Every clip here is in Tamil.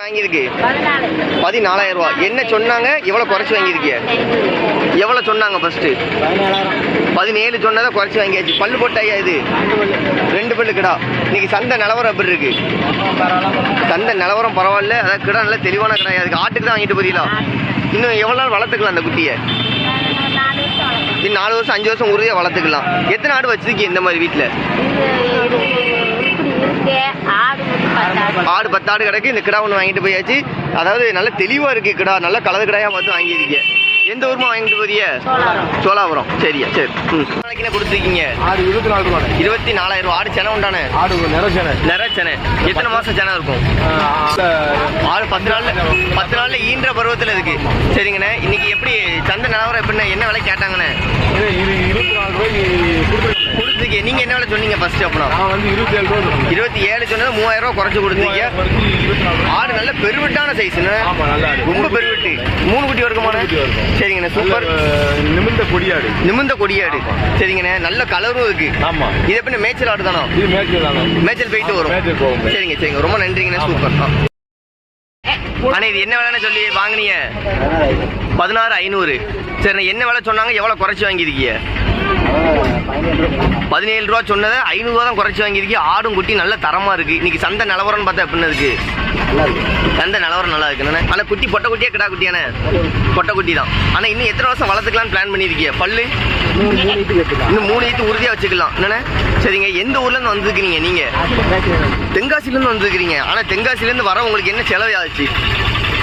வாங்கியிருக்கு? 14,000 ரூபா. என்ன சொன்னாங்க? எவ்வளவு குறைச்சு வாங்கியிருக்கீங்க? எவ்வளவு சொன்னாங்க ஃபர்ஸ்ட்? 17 சொன்னதை குறைச்சு வாங்கியாச்சு. பல்லு போட்டாயா இது? 2 பல்லு கிடா. இன்னைக்கு சந்தை நிலவரம் எப்படி இருக்கு? சந்தை நிலவரம் பரவாயில்ல. அதாவது கிடா நல்ல தெளிவான கிடா. அதுக்கு ஆட்டுக்கு தான் வாங்கிட்டு போறீங்களா? இன்னும் எவ்வளவு நாள் வளர்த்துக்கலாம் அந்த குட்டியை? இன்னும் 4 வருஷம் 5 வருஷம் உறுதியா வளர்த்துக்கலாம். எத்தனை ஆடு வச்சிருக்கீங்க இந்த மாதிரி வீட்டுல? ஆடு 10 ஆடு கிடக்கு. இந்த கிடா ஒன்று வாங்கிட்டு போயாச்சு. அதாவது நல்ல தெளிவா இருக்கு கிடா. நல்ல கலது கிடாயா பார்த்து வாங்கியிருக்கீங்க. எந்த ஊருமா வாங்கிட்டு போறீங்க? சோழாபுரம். சரியா? சரி. நாளைக்கு என்ன கொடுத்துருக்கீங்க? ஆடு 24 ரூபா. 24,000 ரூபா. ஆடு செனை உண்டானே? ஆடு நிற செனை. எத்தனை மாசம் செனை இருக்கும்? ஆடு 10 நாள்ல ஈன்ற பருவத்தில் இருக்கு. சரிங்கண்ணே. இன்னைக்கு எப்படி சந்தை நிலவரம் எப்படின்னா என்ன விலை கேட்டாங்கண்ணே? 24 ரூபாய்க்கு கொடுத்துருக்கீங்க. நீங்க என்ன விலை சொன்னீங்க ஃபர்ஸ்ட்? அப்பனா 27 சொன்னது 3,000 ரூபா குறைச்சு கொடுத்துருக்கீங்க. ஆடு நல்ல பெருவிட்டான சைஸ். ரொம்ப பெருவிட்டு. 3 குட்டி வருமானே? சரிங்கண்ணே. சூப்பர். நிமிர்ந்த கொடியாடு. சரிங்கண்ணே. நல்ல கலரும் இருக்கு. ஆமா. இது எப்படி மேய்ச்சல் ஆடு தானோ? மேய்ச்சல் போயிட்டு வரும். சரிங்க. ரொம்ப நன்றிங்கண்ணே. சூப்பர். அண்ணா இது என்ன விலைன்னு சொல்லி வாங்கினீங்க? 16,500. சரிண்ணே. என்ன விலை சொன்னாங்க? எவ்வளவு குறைச்சு வாங்கியிருக்கீங்க? 17 ரூபா சொன்னதை 500 ரூபா தான் குறைச்சி வாங்கியிருக்கீங்க. ஆடும் குட்டி நல்ல தரமா இருக்கு. இன்னைக்கு சந்தை நிலவரம்னு பார்த்தா எப்படின்னு இருக்கு? சந்தை நிலவரம் நல்லா இருக்கு. ஆனா குட்டி பொட்டை குட்டியா கிடா குட்டியானே? பொட்டை குட்டி தான். ஆனா இன்னும் எத்தனை வருஷம் வளர்த்துக்கலாம்னு பிளான் பண்ணிருக்கீங்க? பல்லு இன்னும் 3 ஈத்து உறுதியா வச்சுக்கலாம். என்னண்ணே? சரிங்க. எந்த ஊர்ல இருந்து வந்துருக்கீங்க நீங்க? தென்காசில இருந்து வந்துருக்கீங்க. ஆனா தென்காசில இருந்து வர உங்களுக்கு என்ன செலவு ஆச்சு?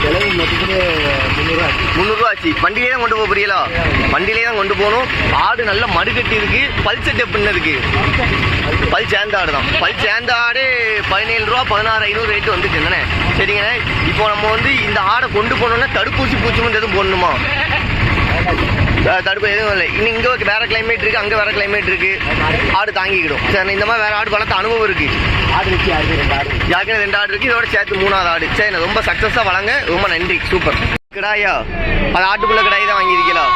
300 ரூபா ஆச்சு. வண்டியிலே தான் கொண்டு போறீங்களா? வண்டியிலே தான் கொண்டு போகணும். ஆடு நல்ல மடுக்கட்டி இருக்கு. பல் செட் எப்படின்னு இருக்கு? பல் சேர்ந்த ஆடு தான். பல் சேர்ந்த ஆடு 17 ரூபா 16,500 ரேட்டு வந்துட்டு என்னண்ணே? சரிங்கண்ணே. இப்போ நம்ம இந்த ஆடை கொண்டு போனோம்னா தடுப்பூசி பூச்சிமருந்து எதுவும் போடணுமா? தடுப்பு எதுவும் இல்லை. இன்னும் இங்கே வேற கிளைமேட் இருக்கு, அங்கே வேற கிளைமேட் இருக்கு. ஆடு தாங்கிக்கிடும். சரி. இந்த மாதிரி வேற ஆடு வளர்த்த அனுபவம் இருக்கு? யாருக்குன்னு 2 ஆடு இருக்கு. இதோட சேர்த்து 3ஆவது ஆடு. சரி. ரொம்ப சக்சஸா வளங்க. ரொம்ப நன்றி. சூப்பர். கிடாயா? அது ஆட்டுக்குள்ள கிடாய் தான் வாங்கியிருக்கீங்களா?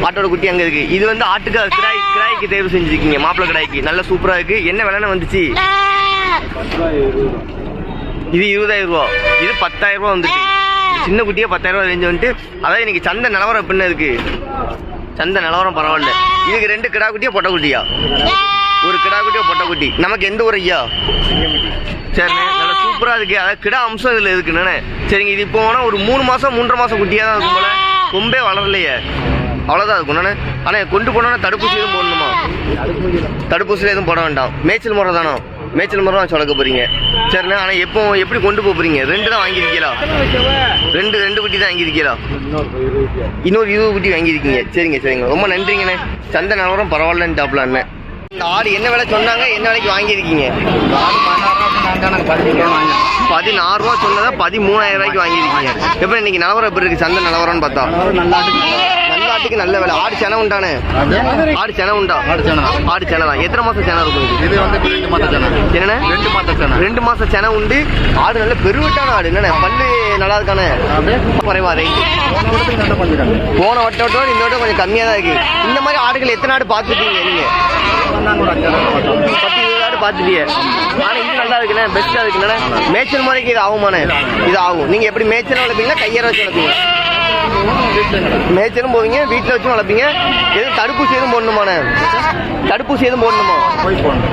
ஆட்டோட குட்டி அங்க இருக்கு. இது ஆட்டுக்கு கிடாய்க்கு தேர்வு செஞ்சிருக்கீங்க. மாப்பிள்ளை கிடாய்க்கு நல்ல சூப்பரா இருக்கு. என்ன விலைன்னு வந்துச்சு? இது 20,000 ரூபா. இது 10,000 ரூபா வந்துட்டு. சின்ன குட்டியா 10,000 ரூபா ரேஞ்சு வந்துட்டு. அதாவது இன்னைக்கு சந்தை நிலவரம் எப்படின்னு இருக்கு? சந்தை நிலவரம் பரவாயில்ல. இதுக்கு 2 கிடா குட்டியா பொட்டை குட்டியா? ஒரு கிடா குட்டியா பொட்டை குட்டி. நமக்கு எந்த ஊர் ஐயா? சரிண்ணே. நல்லா சூப்பரா இருக்கு. அதாவது கிடா அம்சம் இதுல இருக்குண்ணே. சரிங்க. இது இப்போ ஒரு 3 மாசம் 3.5 மாசம் குட்டியா தான் இருக்கும் போல. கொம்பே வளரலையே. அவ்வளோதான் இருக்கும். ஆனால் கொண்டு போனோன்னா தடுப்பூசி எதுவும் போடணுமா? தடுப்பூசியில் எதுவும் போட வேண்டாம். மேய்ச்சல் முறை தானோ? மேய்ச்சல் முறை தான் சொல்ல போறீங்க. சரிண்ணா. ஆனால் எப்படி கொண்டு போறீங்க? 2 தான் வாங்கியிருக்கீங்களா? 2 குட்டி தான் வாங்கியிருக்கீங்களா? இன்னொரு 20 குட்டி வாங்கியிருக்கீங்க. சரிங்க. ரொம்ப நன்றிங்கண்ணே. சந்தை நிலவரம் பரவாயில்லன்னு டாப்ல அண்ணன். இந்த ஆடு என்ன விலை சொன்னாங்க? என்ன விலைக்கு வாங்கியிருக்கீங்க? 16 ரூபா சொன்னதா 13,000 ரூபாய்க்கு வாங்கியிருக்கீங்க. எப்படி இன்னைக்கு நிலவரம் எப்படி இருக்கு? சந்தை நிலவரம்னு பார்த்தா நல்ல ஆட்டுக்கு நல்ல விலை. ஆடு செனை உண்டானே? ஆடு செனை உண்டா? ஆடு செனை தான். எத்தனை மாசம் செனை இருக்கும்? இது 2 மாசம் செனை. என்னண்ணே? 2 மாசம் செனை. 2 மாசம் செனை உண்டு. ஆடு நல்ல பெருவிட்டான ஆடு. என்னண்ணே? பல்லு நல்லா இருக்கானே? குறைவா ரேட்? போன வட்டோட இந்த வட்டம் கொஞ்சம் கம்மியா தான் இருக்கு. இந்த மாதிரி ஆடுகள் எத்தனை ஆடு பார்த்துட்டீங்க நீங்க? 10-20 ஆடு பார்த்துட்டீங்க. ஆனா இது நல்லா இருக்குண்ணே. பெஸ்டா இருக்குண்ணே. மேய்ச்சல் முறைக்கு இது ஆகுமாண்ணே? இது ஆகும். நீங்க எப்படி மேய்ச்சல் வளர்ப்பீங்களா கையற வச்சு வளர்ப்பீங்க? மேய்ச்சலும் போவீங்க, வீட்டில் வச்சும் வளர்ப்பீங்க. எதுவும் தடுப்பூசி எதுவும் போடணுமாண்ணே? தடுப்பூசி எதுவும் போடணுமா?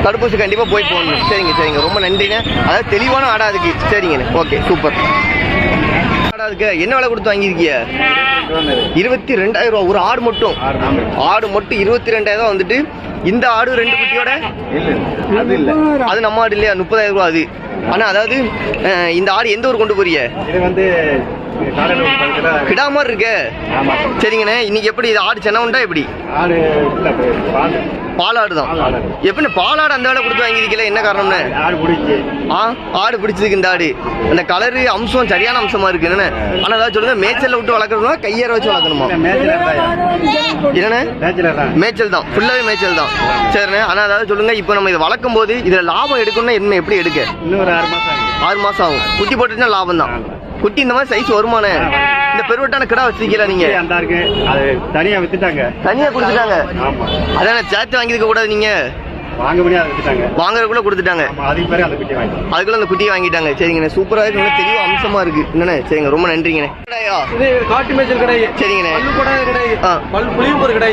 தடுப்பூசி கண்டிப்பா போய் போடணும். சரிங்க. ரொம்ப நன்றிண்ணே. அதாவது தெளிவான ஆடா இருக்கு. சரிங்கண்ணே. ஓகே. சூப்பர். என்ன விலை கொடுத்து வாங்கியிருக்கீங்க? 22,000 ரூபா. ஒரு ஆடு மட்டும் 22,000 வந்துட்டு. இந்த ஆடு 2 குட்டியோட அது நம்ம ஆடு இல்லையா? 30,000 ரூபா அது. ஆனா அதாவது இந்த ஆடு எந்த ஊர் கொண்டு போறீங்க? கிடா மாதிரி இருக்கு. சரிங்கண்ணே. இன்னைக்கு எப்படி இது ஆடு சென்னை உண்டா? எப்படி பாலாடு தான்? எப்படி பாலாடு அந்த வேலை கொடுத்து வாங்கியிருக்கல? என்ன காரணம்னு? ஆடு பிடிச்சதுக்கு இந்த ஆடு அந்த கலரு அம்சம் சரியான அம்சமா இருக்கு. என்னன்னு ஆனா ஏதாவது சொல்லுங்க. மேய்ச்சல் விட்டு வளர்க்கணுமா கையேற வச்சு வளர்க்கணுமா? என்னண்ணே? மேய்ச்சல் தான். ஃபுல்லாவே மேய்ச்சல் தான். சரிண்ணே. ஆனா அதாவது சொல்லுங்க. இப்போ நம்ம இதை வளர்க்கும் போது இதுல லாபம் எடுக்கணும்னா என்ன எப்படி எடுக்க? இன்னொரு 6 மாசம் ஆகும். குட்டி போட்டுன்னா லாபம் தான். குட்டி இந்த மாதிரி சைஸ் வருமானே? இந்த பெருவட்டான கிடா வச்சிருக்கீங்களா நீங்க? தனியா வித்துட்டாங்க. தனியா கொடுத்துட்டாங்க. அதான சேர்த்து வாங்கிருக்க கூடாது நீங்க? வாங்குறதுக்குள்ள கொடுத்துட்டாங்க. அதுக்குள்ள அந்த குட்டியை வாங்கிட்டாங்க. சரிங்கண்ணே, சூப்பரா இருக்கு, நல்லா தெளிவா அம்சமா இருக்கு. என்னண்ணே, சரிங்க, ரொம்ப நன்றிங்கண்ணே. காட்டு மேய்ச்சல் கடை. சரிங்கண்ணே. புளியம்பூர் கடை.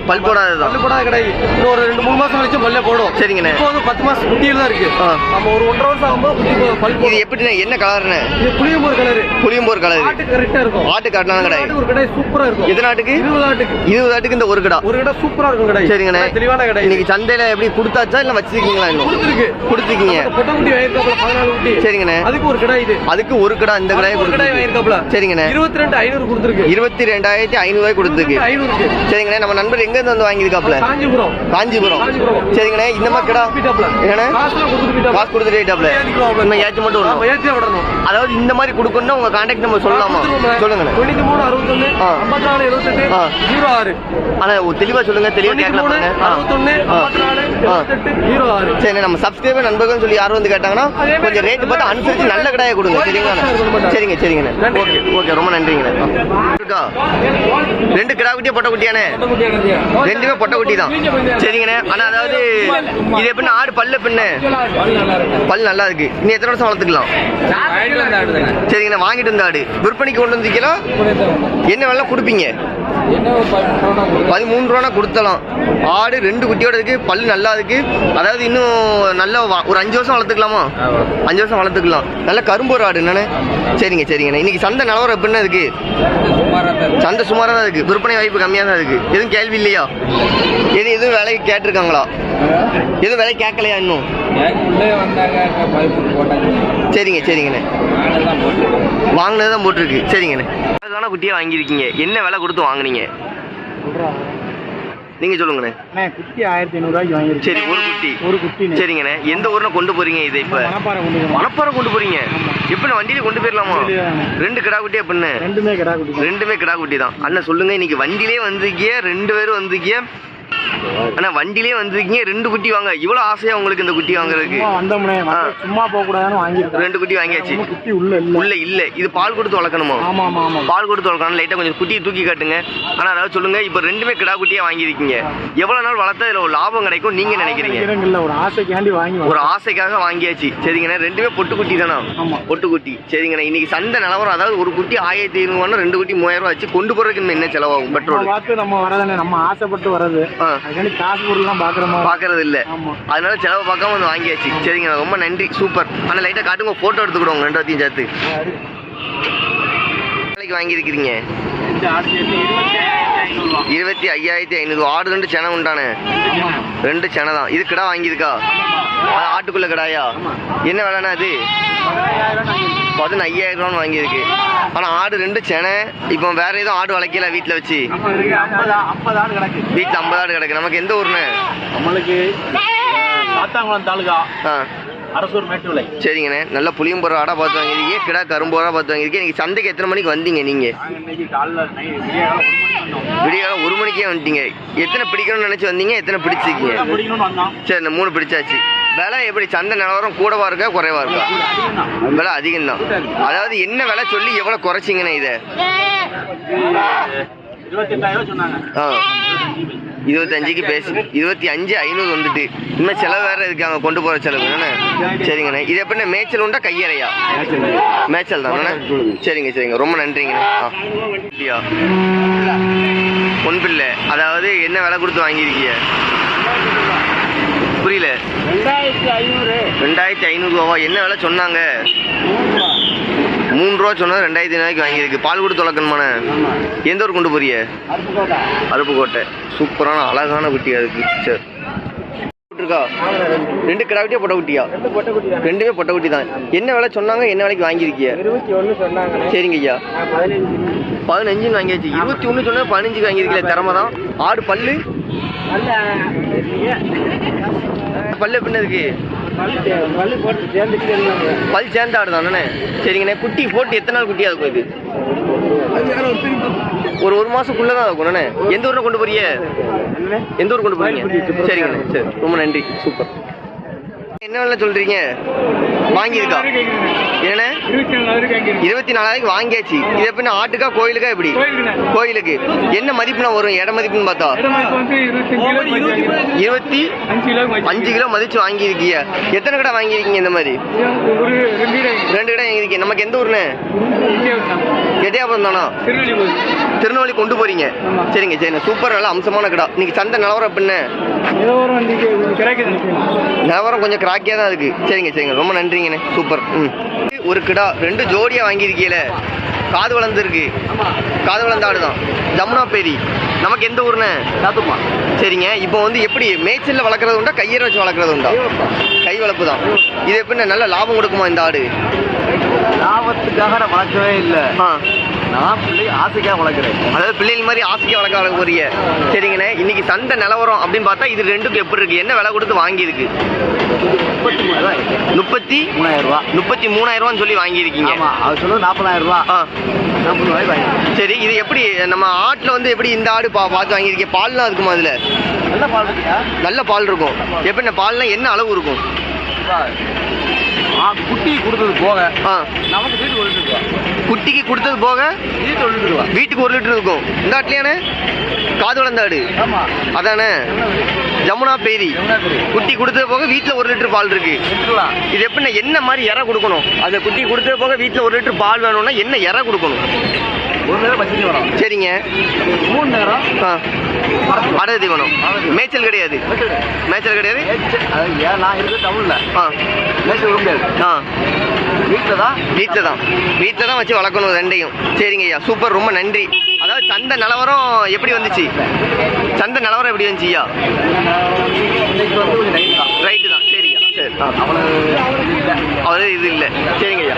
பல் போடாத கடை. இன்னும் ஒரு 2-3 மாசம் கழிச்சு பல்ல போடும். சரிங்கண்ணே. இப்போ 10 மாசம் குட்டியில தான் இருக்கு. நம்ம ஒரு 1.5 வருஷம் ஆகும்போது பல். இது எப்படிண்ணே, என்ன கலர்ண்ணே? இது புளியம்பூர் கலர். புளியம்பூர் கலர். ஆட்டு கரெக்டா இருக்கும். ஆட்டு காட்டலாம் கடை. ஒரு கடை சூப்பரா இருக்கும். எத்தனை ஆட்டுக்கு? 20 ஆட்டுக்கு. 20 ஆட்டுக்கு இந்த ஒரு கடை. ஒரு கடை சூப்பரா இருக்கும் கடை. சரிங்கண்ணே, தெளிவான கடை. இன்னைக்கு சந்தையில எப்படி கொடுத்தாச்சா இல்ல வச்சிருக்கீங்களா? இன்னும் கொடுத்துருக்கீங்க. பொட்டை குட்டி வாங்கிருக்காப்ல 14 குட்டி. சரிங்கண்ணே. அதுக்கு ஒரு கடை. இது அதுக்கு ஒரு கடை. இந்த கடை வாங்கிருக்காப்ல. சரிங்கண்ணே. 22,500 கொடுத்துருக்கு. 22,500 கொடுத்துருக்கு. 500. சரிங்கண்ணே, நம்ம நண்பர் எங்க இருந்து வந்து வாங்கியிருக்காப்ல? காஞ்சிபுரம். சரிங்கண்ணே, இந்த மாதிரி கடை ஏன்னா காசு கொடுத்துட்டாப்ல. நம்ம ஏற்றி மட்டும் விடணும். அதாவது இந்த மாதிரி கொடுக்கணும்னா உங்க கான்டாக்ட் நம்பர் சொல்லலாமா? சொல்லுங்க. 93 61 54 78 06. ஆனா தெளிவா சொல்லுங்க, தெளிவா கேட்கலாம். 61 54 78 06. சரி, நம்ம சப்ஸ்கிரைபர் நண்பர்கள் சொல்லி யாரும் வந்து கேட்டாங்கன்னா கொஞ்சம் ரேட் பார்த்து அனுசரிச்சு நல்ல கடையை கொடுங்க. சரிங்களா? சரிங்கண்ணே. ஓகே, ரொம்ப நன்றிங்கண்ணே. 2 கிடா குட்டியா பொட்டை குட்டியானே? 2மே பொட்டை குட்டி தான். சரிங்கண்ணே. ஆனா அதாவது இது எப்படின்னா ஆடு பல்லு பின்ன பல் நல்லா இருக்கு. நீ எத்தனை வருஷம் வளர்த்துக்கலாம்? சரிங்கண்ணா, வாங்கிட்டு வந்த ஆடு விற்பனைக்கு கொண்டு வந்துக்கலாம். என்ன வேலை கொடுப்பீங்க? 13 ரூபா கொடுத்தலாம். ஆடு 2 குட்டியோட இருக்கு, பல்லு நல்லா இருக்கு. அதாவது இன்னும் நல்லா ஒரு 5 வருஷம் வளர்த்துக்கலாமா? 5 வருஷம் வளர்த்துக்கலாம். நல்ல கரும்போர் ஆடு என்னன்னு. சரிங்கண்ணே. இன்னைக்கு சந்தை நிலவரம் எப்படின்னா இருக்கு? சந்தை சுமாராக தான் இருக்கு. விற்பனை வாய்ப்பு கம்மியாக தான் இருக்கு. எதுவும் கேள்வி இல்லையா? எதுவும் விலைக்கு கேட்டிருக்காங்களா? எதுவும் விலை கேட்கலையா இன்னும்? சரிங்கண்ணே. வாங்கினதுதான் போட்டிருக்கு. சரிங்கண்ணே. அழகான குட்டியை வாங்கியிருக்கீங்க. என்ன விலை கொடுத்து வாங்குனீங்க நீங்க சொல்லுங்கண்ணே. குட்டி 1500 ரூபாய்க்கு வாங்கிருக்கு. சரி, ஒரு குட்டி. சரிங்கண்ணே, எந்த ஊர்ல கொண்டு போறீங்க இதை? இப்ப மணப்பாறை கொண்டு போறீங்க. எப்ப வண்டியில கொண்டு போயிடலாமா? 2 கிடா குட்டி அப்படின்னு? 2மே கிடா குட்டி தான். அண்ணன் சொல்லுங்க, இன்னைக்கு வண்டியிலே வந்திருக்கிய 2 பேரும் வந்திருக்கிய. ஆனா வண்டியிலே வந்திருக்கீங்க, 2 குட்டி வாங்க. இவ்வளவு ஆசையா உங்களுக்கு இந்த குட்டி வாங்குறதுக்கு? சும்மா போக கூடாதுன்னு வாங்கிருக்கேன். 2 குட்டி வாங்கியாச்சு. உள்ள இல்ல. இது பால் கொடுத்து வளர்க்கணுமா? பால் கொடுத்து வளர்க்கணும். லைட்டா கொஞ்சம் குட்டியை தூக்கி காட்டுங்க. ஆனா அதாவது சொல்லுங்க, இப்ப 2மே கிடா குட்டியா வாங்கிருக்கீங்க. எவ்வளவு நாள் வளர்த்தா இதுல ஒரு லாபம் கிடைக்கும் நீங்க நினைக்கிறீங்க? ஒரு ஆசைக்காக வாங்கியாச்சு. சரிங்கண்ணே, 2மே பொட்டு குட்டி தானா? பொட்டு குட்டி. சரிங்கண்ணே, இன்னைக்கு சந்தை நிலவரம் அதாவது ஒரு குட்டி 1500, 2 குட்டி 3000 ரூபாய் வச்சு கொண்டு போறதுக்கு என்ன செலவாகும்? பெட்ரோல் நம்ம வரதானே, நம்ம ஆசைப்பட்டு வர்றது. காசு பொருள் பாக்குறது இல்ல, அதனால செலவு பார்க்காம வந்து வாங்கியாச்சு. சரிங்க, ரொம்ப நன்றி, சூப்பர். ஆனா லைட்டா காட்டுங்க, போட்டோ எடுத்துக்கிடுவோங்க 2 சேர்த்து. நாளைக்கு வாங்கியிருக்கிறீங்க 25,500. ஆடு 2 செனை உண்டானே? 2 செனை தான். இது கிடா வாங்கியிருக்கா? ஆட்டுக்குள்ள கிடாயா? என்ன விலைனா அது? 15,000 ரூபான்னு வாங்கியிருக்கு. ஆனா ஆடு 2 செனை. இப்போ வேற எதுவும் ஆடு வளர்க்கல வீட்டுல வச்சு? வீட்டுல 50 ஆடு கிடக்கு. நமக்கு எந்த ஊர்னு? நம்மளுக்கு சாத்தாங்குளம் தாலுகா, அரசூர் மேட்டுவிலை. சரிங்கண்ணே, நல்ல புளியம்புற ஆடா பார்த்து வாங்கியிருக்கீங்க. கிடா கரும்போரா பார்த்து வாங்கியிருக்கீங்க. இன்னைக்கு சந்தைக்கு எத்தனை மணிக்கு வந்தீங்க நீங்க? விடியால 1 மணிக்கே வந்துட்டீங்க. எத்தனை பிடிக்கணும்னு நினைச்சு வந்தீங்க? எத்தனை பிடிச்சிருக்கீங்க? சரி, இந்த 3 பிடிச்சாச்சு. விலை எப்படி சந்தை நிலவரம் கூடவா இருக்கா குறைவா இருக்கா? விலை அதிகம் தான். அதாவது என்ன விலை சொல்லி எவ்வளவு குறைச்சிங்கண்ணே இதை? 25க்கு பேசி 25,500 வந்துட்டு. இனிமேல் செலவு வேற இருக்காங்க, கொண்டு போற செலவு தானே? சரிங்கண்ணே. இது எப்படின்னா மேய்ச்சல் உண்டா கையறையா? மேய்ச்சல் தானே? சரிங்க, ரொம்ப நன்றிங்கண்ணே. பொன் பிள்ளை. அதாவது என்ன விலை கொடுத்து வாங்கியிருக்கீங்க? புரியல. 2,500 ரூபாவா? என்ன விலை சொன்னாங்க? 3 ரூபா சொன்னது 2,500 வாங்கியிருக்கு. பால் கொடுத்து வளர்க்கணுமாண்ணே? எந்த ஊர் கொண்டு போறிய? அருப்புக்கோட்டை. சூப்பரான அழகான குட்டி அதுக்கு. சரி, இருக்கா? 2 கிடா குட்டியா பொட்டை குட்டியா? 2மே பொட்டை குட்டி தான். என்ன விலை சொன்னாங்க? என்ன விலைக்கு வாங்கியிருக்கிய? 21 சொன்னாங்க. சரிங்க ஐயா, 15 வாங்கியாச்சு. 21 சொன்னா 15 வாங்கியிருக்கீங்க. திறமை தான். ஆடு பல்லு எப்படின்னு இருக்கு? பல் சேர்ந்த ஆடு தானே? சரிங்கண்ணே. குட்டி போட்டு எத்தனை நாள் குட்டியா இருக்கும் இது? ஒரு மாசத்துக்குள்ளதான் இருக்கும். எந்த ஊர்ல கொண்டு போறீங்க? எந்த ஊர் கொண்டு போறீங்க? சரிங்கண்ணே, சரி, ரொம்ப நன்றி, சூப்பர். என்ன வேலை சொல்றீங்க? வாங்கியிருக்கா என்ன 24,000 வாங்கியாச்சு. இது எப்படின்னா ஆட்டுக்கா கோயிலுக்கா எப்படி? கோயிலுக்கு என்ன மதிப்புனா வரும்? இட மதிப்புன்னு பார்த்தா 25 கிலோ மதிச்சு வாங்கியிருக்கீங்க. எத்தனை கடை வாங்கியிருக்கீங்க இந்த மாதிரி? 2 கடை வாங்கியிருக்கீங்க. நமக்கு எந்த ஊர்னு? எட்டையாபுரம் தானா? திருநெல்வேலி கொண்டு போறீங்க. சரிங்க சரிங்க, சூப்பர், நல்ல அம்சமான கடை. இன்னைக்கு சந்தை நிலவரம் எப்படின்னு? நிலவரம் கொஞ்சம் கிராக்கியா தான் இருக்கு. சரிங்க சரிங்க, ரொம்ப நன்றிங்கண்ணே, சூப்பர். ஒரு கிடா 2 ஜோடியா வாங்கியிருக்கீல, காது வளர்ந்துருக்கு. காது வளர்ந்த ஆடு தான், ஜமுனா பேரி. நமக்கு எந்த ஊர்னு? சாத்துமா. சரிங்க, இப்போ வந்து எப்படி மேய்ச்சல்ல வளர்க்குறது உண்டா, கையற வச்சு வளர்க்குறது உண்டா? கை வளர்ப்பு தான். இது எப்படின்னா நல்ல லாபம் கொடுக்குமா இந்த ஆடு? லாபத்துக்காக நான் வளர்க்கவே இல்லை. நான் பிள்ளை ஆசைக்காக வளர்க்குறேன். அதாவது பிள்ளைகள் மாதிரி ஆசைக்காக வளர்க்க போறீங்க. சரிங்கண்ணே, இன்னைக்கு சந்தை நிலவரம் அப்படின்னு பார்த்தா இது ரெண்டுக்கும் எப்படி இருக்கு? என்ன விலை கொடுத்து வாங்கியிருக்கு? 33,000 ரூபா. 33,000 சொல்லி வாங்கியிருக்கீங்க. ஆமா, அவர் சொல்லுவது 40,000 ரூபா. 40 ரூபாய் வாங்கி. சரி, இது எப்படி நம்ம ஆட்டில் வந்து எப்படி இந்த ஆடு பார்த்து வாங்கியிருக்கீங்க? பால்லாம் இருக்குமா அதில்? நல்ல பால் இருக்குயா? நல்ல பால் இருக்கும். எப்படின்னா பால்லாம் என்ன அளவு இருக்கும்? குட்டி கொடுத்தது போக நமக்கு வீட்டுக்கு 1 லிட்டர். குட்டிக்கு கொடுத்தது போக வீட்டுக்கு 1 லிட்டர். வீட்டுக்கு 1 லிட்டர் இருக்கும். இந்த ஆட்லையானே காது வளர்ந்த ஆடு ஆமா, அதானே ஜமுனா பேரி. குட்டி கொடுத்தது போக வீட்டில் 1 லிட்டர் பால் இருக்கு. இது எப்படின்னா என்ன மாதிரி இறை கொடுக்கணும்? அந்த குட்டி கொடுத்தது போக வீட்டில் 1 லிட்டர் பால் வேணும்னா என்ன இறை கொடுக்கணும்? 1 நேரம் பச்சை வரும். சரிங்க, 3 நேரம் அடை தீவனம். மேய்ச்சல் கிடையாது. மேய்ச்சல் கிடையாது. நான் இருக்கிற டவுன்ல மேய்ச்சல் விட முடியாது. வீட்டில் தான் வச்சு வளர்க்கணும் ரெண்டையும். சரிங்க ஐயா, சூப்பர், ரொம்ப நன்றி. அதாவது சந்தை நிலவரம் எப்படி வந்துச்சு? சந்தை நிலவரம் எப்படி வந்துச்சு ஐயா? இன்னைக்கு வந்து கொஞ்சம் ரைட்டு தான். ரைட்டு தான். சரிங்க, சரி. அவ்வளோ அவ்வளோ இது இல்லை. சரிங்க ஐயா.